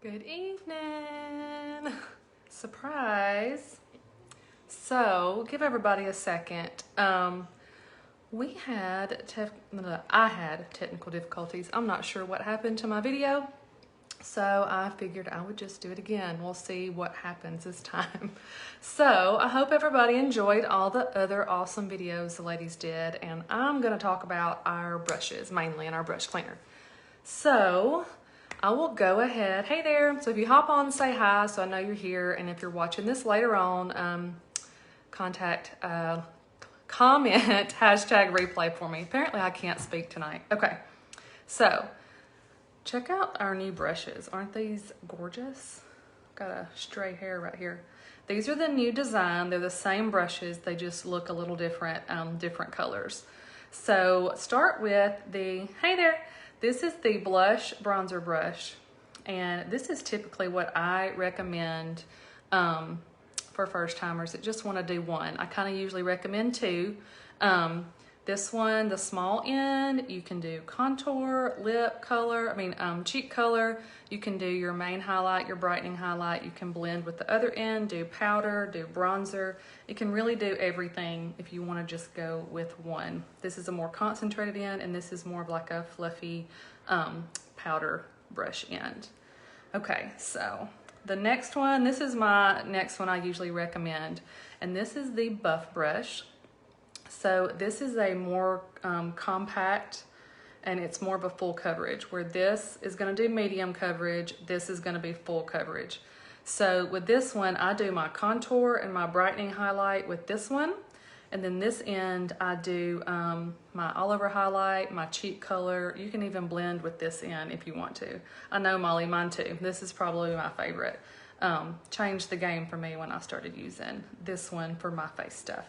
Good evening. Surprise. So, give everybody a second. I had technical difficulties. I'm not sure what happened to my video, so I figured I would just do it again. We'll see what happens this time. So, I hope everybody enjoyed all the other awesome videos the ladies did, and I'm going to talk about our brushes, mainly in our brush cleaner. So, I will go ahead. Hey there. So if you hop on, say hi so I know you're here. And if you're watching this later on, comment, hashtag replay for me. Apparently I can't speak tonight. Okay. So check out our new brushes. Aren't these gorgeous? Got a stray hair right here. These are the new design. They're the same brushes. They just look a little different, different colors. So start with hey there. This is the blush bronzer brush, and this is typically what I recommend for first timers that just want to do one. I kind of usually recommend two. This one, the small end, you can do contour, lip color, cheek color. You can do your main highlight, your brightening highlight. You can blend with the other end, do powder, do bronzer. You can really do everything if you want to just go with one. This is a more concentrated end, and this is more of like a fluffy powder brush end. Okay, so the next one, this is my next one I usually recommend, and this is the Buff brush. So this is a more compact, and it's more of a full coverage, where this is going to do medium coverage, this is going to be full coverage. So with this one, I do my contour and my brightening highlight with this one, and then this end I do my all over highlight, my cheek color. You can even blend with this end if you want to. I know, Molly, mine too. This is probably my favorite. Changed the game for me when I started using this one for my face stuff.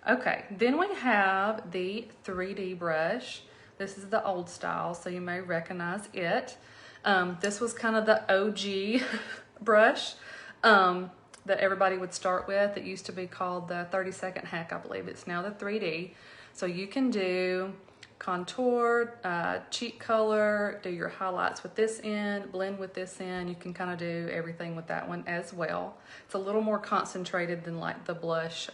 Okay, then we have the 3D brush. This is the old style, so you may recognize it. This was kind of the OG brush that everybody would start with. It used to be called the 30-second hack, I believe. It's now the 3D. So you can do contour, cheek color, do your highlights with this end, blend with this end. You can kind of do everything with that one as well. It's a little more concentrated than like the blush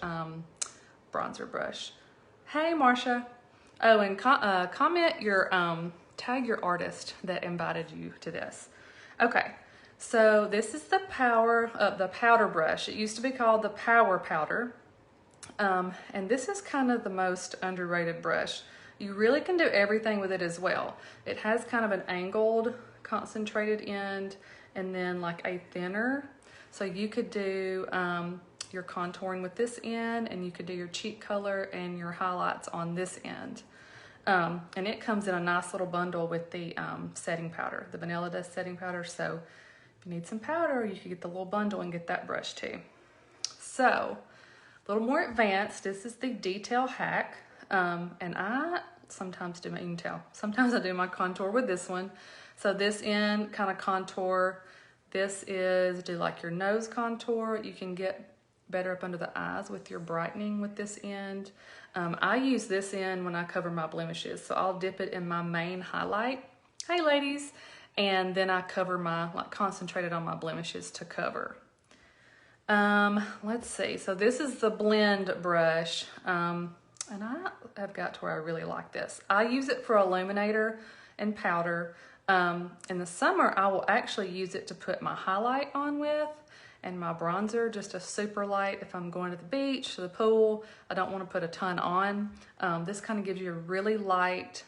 bronzer brush. Hey, Marsha. Oh, and comment your, tag your artist that invited you to this. Okay, so this is the powder brush. It used to be called the Power Powder. And this is kind of the most underrated brush. You really can do everything with it as well. It has kind of an angled, concentrated end, and then like a thinner. So you could do your contouring with this end, and you could do your cheek color and your highlights on this end. And it comes in a nice little bundle with the setting powder, the Vanilla Dust setting powder. So if you need some powder, you can get the little bundle and get that brush too. So a little more advanced, this is the Detail Hack. And I sometimes do you can tell, sometimes I do my contour with this one. So this end kind of contour, this is do like your nose contour. You can get better up under the eyes with your brightening with this end. I use this end when I cover my blemishes. So I'll dip it in my main highlight. Hey ladies. And then I cover concentrated on my blemishes to cover. Let's see. So this is the blend brush. And I have got to where I really like this. I use it for illuminator and powder. In the summer, I will actually use it to put my highlight on with, and my bronzer, just a super light if I'm going to the beach, to the pool. I don't want to put a ton on. This kind of gives you a really light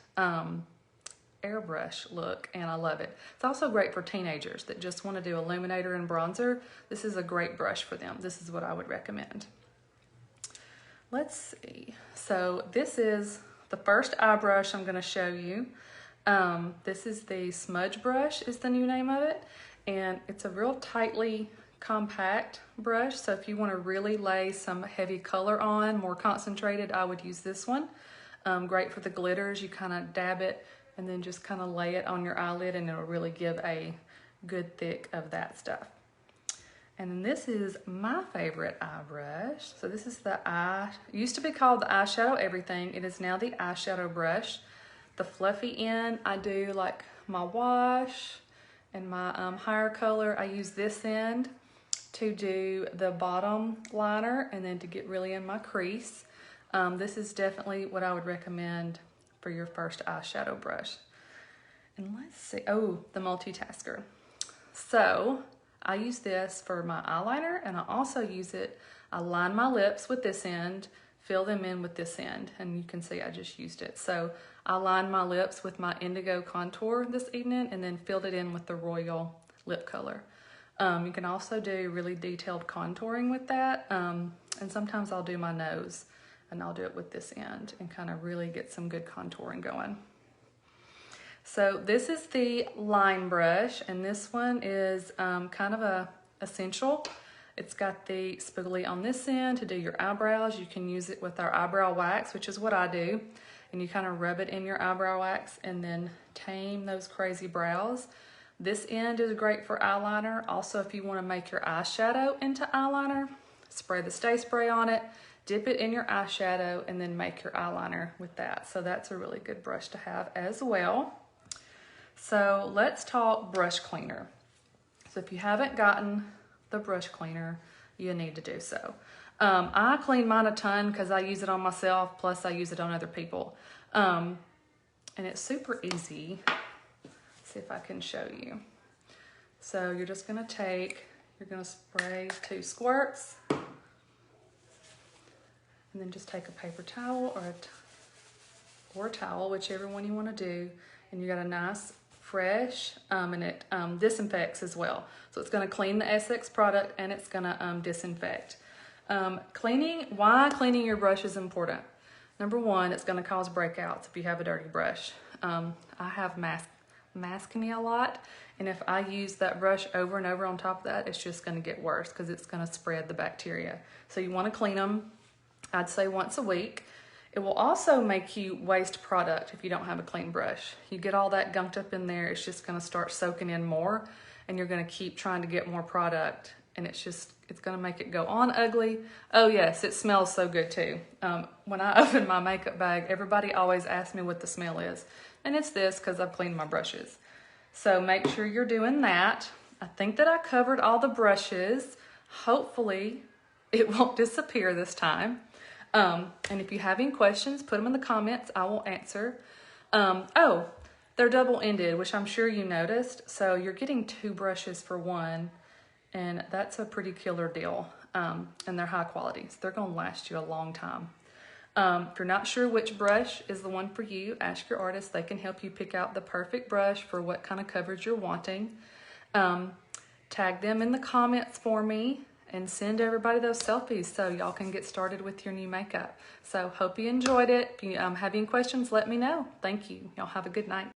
airbrush look, and I love it. It's also great for teenagers that just want to do illuminator and bronzer. This is a great brush for them. This is what I would recommend. Let's see. So this is the first eye brush I'm going to show you. This is the Smudge brush is the new name of it, and it's a real tightly compact brush. So if you want to really lay some heavy color on, more concentrated, I would use this one. Great for the glitters. You kind of dab it and then just kind of lay it on your eyelid, and it'll really give a good thick of that stuff. And then this is my favorite eye brush. So this is used to be called the Eyeshadow Everything. It is now the eyeshadow brush. The fluffy end, I do like my wash And my higher color, I use this end to do the bottom liner and then to get really in my crease. This is definitely what I would recommend for your first eyeshadow brush. And let's see, oh, the multitasker. So I use this for my eyeliner, and I also use it, I line my lips with this end, fill them in with this end, and you can see I just used it. So I lined my lips with my Indigo Contour this evening and then filled it in with the Royal lip color. You can also do really detailed contouring with that, and sometimes I'll do my nose, and I'll do it with this end and kind of really get some good contouring going. So this is the line brush, and this one is kind of a essential. It's got the spoolie on this end to do your eyebrows. You can use it with our eyebrow wax, which is what I do. And you kind of rub it in your eyebrow wax and then tame those crazy brows. This end is great for eyeliner. Also, if you want to make your eyeshadow into eyeliner, spray the Stay Spray on it, dip it in your eyeshadow, and then make your eyeliner with that. So that's a really good brush to have as well. So let's talk brush cleaner. So if you haven't gotten the brush cleaner, you need to do so. I clean mine a ton because I use it on myself, plus I use it on other people. And it's super easy. Let's see if I can show you. So you're just gonna you're gonna spray 2 squirts, and then just take a paper towel or a towel, whichever one you wanna do, and you got a nice fresh, and it disinfects as well. So it's gonna clean the Essex product and it's gonna disinfect. Why cleaning your brush is important. Number one, it's gonna cause breakouts if you have a dirty brush. I have maskne a lot, and if I use that brush over and over on top of that, it's just gonna get worse because it's gonna spread the bacteria. So you wanna clean them, I'd say once a week. It will also make you waste product if you don't have a clean brush. You get all that gunked up in there, it's just gonna start soaking in more, and you're gonna keep trying to get more product, and it's gonna make it go on ugly. Oh yes, it smells so good too. When I open my makeup bag, everybody always asks me what the smell is, and it's this because I've cleaned my brushes. So make sure you're doing that. I think that I covered all the brushes. Hopefully it won't disappear this time. And if you have any questions, put them in the comments. I will answer. Oh, they're double-ended, which I'm sure you noticed. So you're getting 2 brushes for one, and that's a pretty killer deal. And they're high quality, so they're gonna last you a long time. If you're not sure which brush is the one for you, ask your artist. They can help you pick out the perfect brush for what kind of coverage you're wanting. Tag them in the comments for me and send everybody those selfies so y'all can get started with your new makeup. So hope you enjoyed it. If you have any questions, let me know. Thank you. Y'all have a good night.